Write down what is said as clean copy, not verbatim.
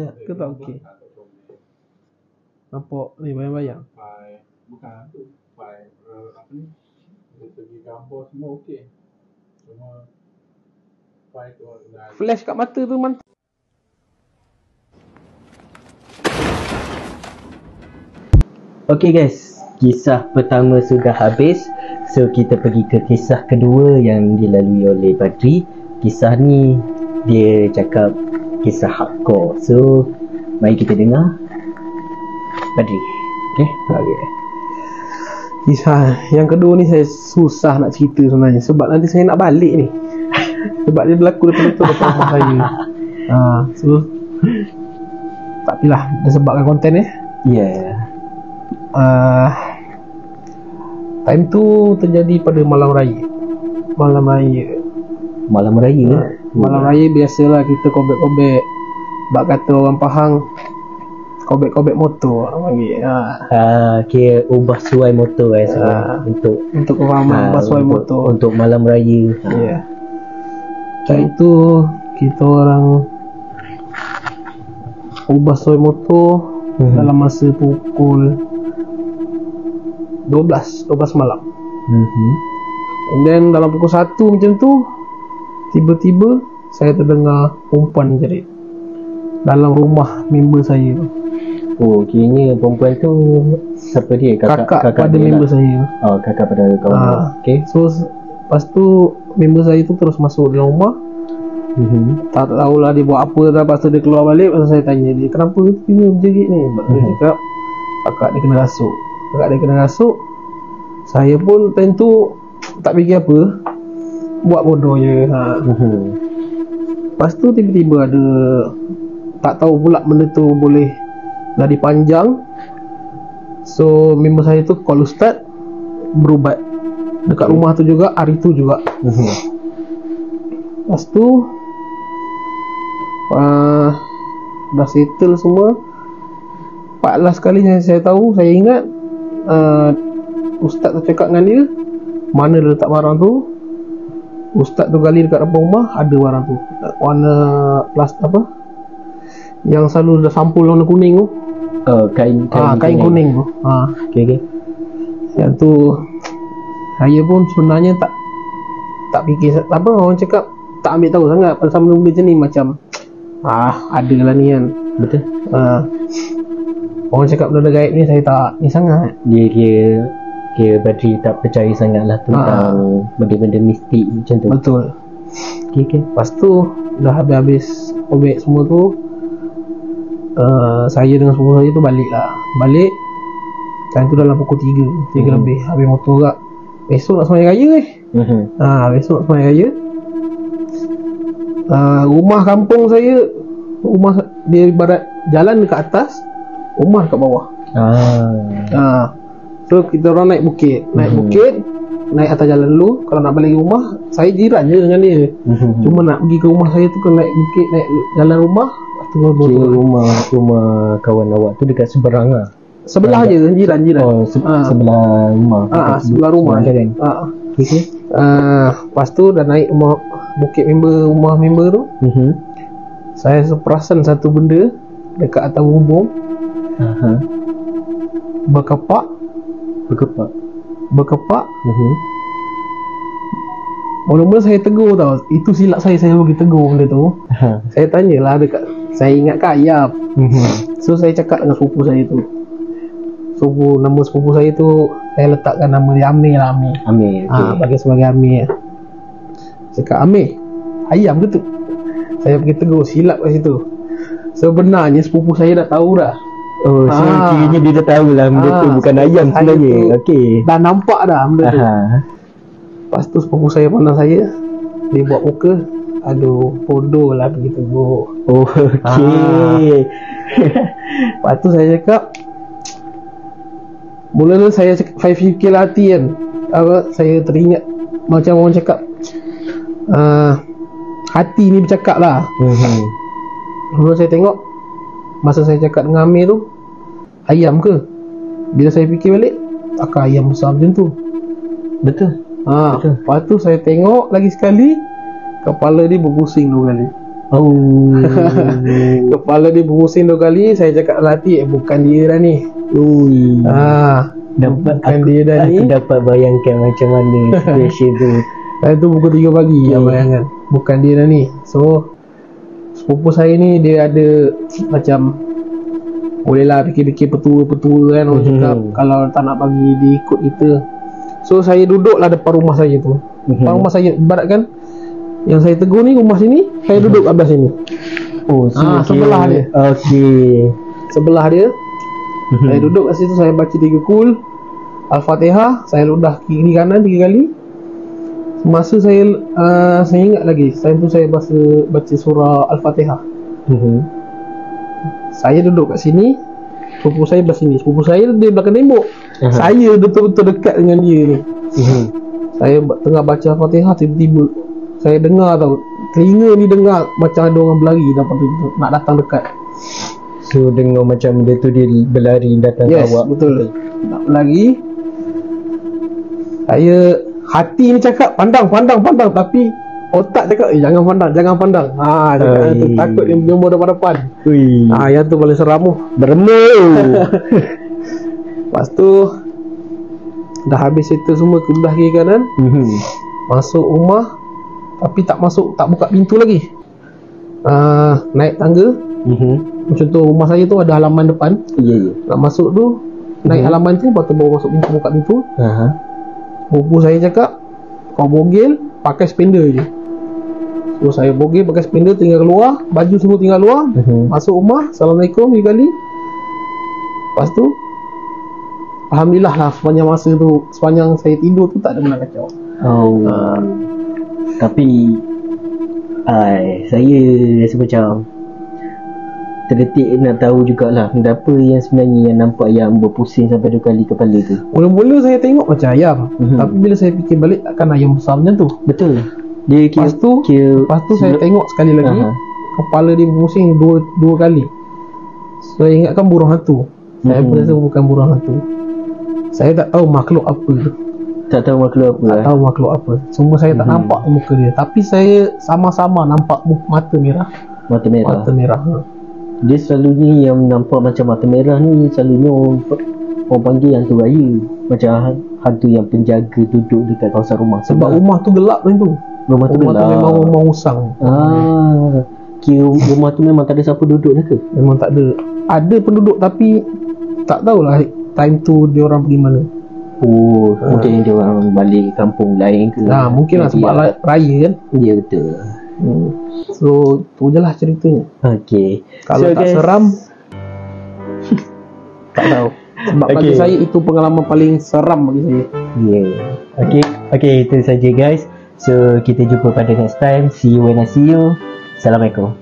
tak? Ke tak okey? Nampak ni bayang-bayang. Bukan tu. Apa ni? Dari segi gambar semua okey. Cuma file tu dah Flash kat mata tu mantap. Okay guys, kisah pertama sudah habis. So kita pergi ke kisah kedua yang dilalui oleh Badri. Kisah ni dia cakap kisah hardcore. So mari kita dengar Badri. Okay? Kisah yang kedua ni saya susah nak cerita sebenarnya. Sebab nanti saya nak balik ni. Sebab dia berlaku depan rumah saya. So tak apalah, disebabkan konten ni. Yeah. Time tu terjadi pada malam raya. Malam raya biasalah kita kobek-kobek. Bak kata orang Pahang, kobek-kobek motor panggil. Kira ubah suai motor untuk kefahaman ubah suai motor untuk malam raya. Ya. Time tu kita orang ubah suai motor dalam masa pukul 12 malam. And then dalam pukul 1 macam tu, tiba-tiba saya terdengar perempuan jerit dalam rumah member saya tu. Oh, kiranya perempuan tu siapa dia? Kakak pada member lah. saya. Oh, kakak pada kawan. Okay. So lepas tu member saya tu terus masuk dalam rumah. Tak tahulah dia buat apa. Lepas tu dia keluar balik. Lepas tu saya tanya dia, kenapa dia berjerit ni? Dia cakap kakak dia kena rasuk. Saya pun tentu tak fikir apa, buat bodoh je. Lepas tu tiba-tiba ada, tak tahu pula benda tu boleh lari panjang. So member saya tu call ustaz berubat dekat rumah tu juga, hari tu juga. Lepas tu dah settle semua. 14 kali saya tahu, saya ingat ustaz tu cakap dengan dia, mana dia letak barang tu. Ustaz tu gali dekat depan rumah, ada barang tu, warna plastik apa yang selalu dah sampul warna kuning tu. Kain kuning tu. Okay. Yang tu saya pun sebenarnya tak fikir apa, orang cakap tak ambil tahu sangat pasal benda macam ni. Macam adalah ni kan. Betul. Orang cakap benda gaib ni saya tak ni sangat. Dia kira Badri tak percaya sangat lah tentang benda-benda mistik macam tu. Betul. Okay. Lepas tu dah habis obek semua tu, saya dengan sepupu saya tu balik. Time tu dalam pukul 3 lebih. Habis motor kat besok nak sembahyang raya besok nak sembahyang raya. Rumah kampung saya, rumah dia ibarat jalan dekat atas, rumah dekat bawah. So kita orang naik bukit, naik atas jalan dulu. Kalau nak balik rumah, saya jiran je dengan dia. Cuma nak pergi ke rumah saya tu kena naik bukit, naik jalan rumah. Rumah kawan awak tu dekat seberang lah. Sebelah je, jiran. Sebelah rumah. Sebelah rumah. Okay. Lepas tu dah naik bukit rumah member tu. Saya perasan satu benda dekat atas bubung. Berkepak. Mula-mula saya tegur tau. Itu silap saya bagi tegur benda tu. Saya tanyalah dekat, saya ingat kan ayam. So saya cakap dengan sepupu saya tu. Nama sepupu saya tu saya letakkan nama dia Amir lah. Amir. Okay. Bagi sebagai Amir. Cakap, Amir, ayam ke tu? Saya pergi tegur, silap kat situ. Sebenarnya sepupu saya dah tahu dah. Oh, so kiranya dia dah tahu lah benda tu bukan ayam sebenarnya. Okey. Dah nampak dah benda tu. Lepas tu sepupu saya pandang saya, dia buat muka, aduh bodoh lah pergi tegur. Oh, okey. Lepas tu saya cakap, mula-mula saya fikir hati kan, saya teringat macam orang cakap, hati ni bercakap lah. Mula saya tengok, masa saya cakap dengan Amir tu, ayam ke? Bila saya fikir balik, takkan ayam besar macam tu. Betul. Lepas tu saya tengok lagi sekali, kepala dia berpusing 2 kali. Oh. Kepala dia berpusing 2 kali. Saya cakap dalam hati, bukan dia dah ni. Ui. Bukan aku, dia dah ni. aku dapat bayangkan macam mana situasi tu. Itu pukul 3 pagi. Bayangkan, bukan dia dah ni. So sepupu saya ni dia ada macam bolehlah fikir-fikir petua-petua kan. Orang cakap kalau tak nak bagi dia ikut kita. So saya duduklah depan rumah saya tu. Depan rumah saya, ibaratkan yang saya tegur ni rumah sini, saya duduk kat belah sini. Oh, sebelah dia. Okey. Sebelah dia. Saya duduk kat situ, saya baca 3 kul Al-Fatihah, saya ludah kiri kanan 3 kali. Masa saya ingat lagi, saya baca surah Al-Fatihah. Saya duduk kat sini, sepupu saya belah sini. Sepupu saya dia belakang tembok. Saya betul-betul dekat dengan dia ni. Saya tengah baca Al-Fatihah, tiba-tiba saya dengar tau, telinga ni dengar macam ada orang berlari nak datang dekat. So dengar macam dia tu, dia berlari datang ke awak. Betul. Nak berlari. Saya, hati ni cakap pandang, tapi otak cakap jangan pandang. Cakap tu, takut dia jumpa depan-depan. Yang tu paling seram tu. Beremuk. Lepas tu dah habis cerita semua, kebelah kiri kanan. Masuk rumah, tapi tak buka pintu lagi. Naik tangga. Macam tu, rumah saya tu ada halaman depan. Nak masuk tu, naik halaman tu, lepas tu baru masuk pintu, buka pintu. Sepupu saya cakap, kau bogel pakai spender je. So saya bogel pakai spender, tinggal keluar, baju semua tinggal luar. Masuk rumah, Assalamualaikum 3 kali. Lepas tu alhamdulillah lah, sepanjang masa tu, sepanjang saya tidur tu tak ada benda kacau. Tapi saya rasa macam terdetik nak tahu jugalah apa yang sebenarnya yang nampak yang berpusing sampai 2 kali kepala tu. Mula-mula saya tengok macam ayam. Tapi bila saya fikir balik, takkan ayam besar macam tu. Betul. Dia Lepas tu saya tengok sekali lagi, kepala dia berpusing 2 kali. Saya ingatkan burung hantu. Saya berasa bukan burung hantu. Saya tak tahu makhluk apa tu. Tak tahu makhluk apa. Semua saya tak nampak muka dia. Tapi saya sama-sama nampak mata merah. Mata merah. Dia selalunya yang nampak macam mata merah ni, selalunya orang panggil hantu raya. Macam hantu yang penjaga duduk dekat kawasan rumah. Sebab rumah tu gelap macam tu. Rumah tu memang rumah usang. Kira rumah tu memang tak ada siapa duduk ke? Memang tak ada. Ada penduduk tapi tak tahulah time tu dia orang pergi mana. Mungkin dia orang balik kampung lain ke. Mungkin lah sebab raya kan. Ya, betul. So tu je lah ceritanya. Kalau tak guys, seram tak tahu. Sebab bagi saya itu pengalaman paling seram bagi saya. Itu saja guys. So kita jumpa pada next time. See you when I see you. Assalamualaikum.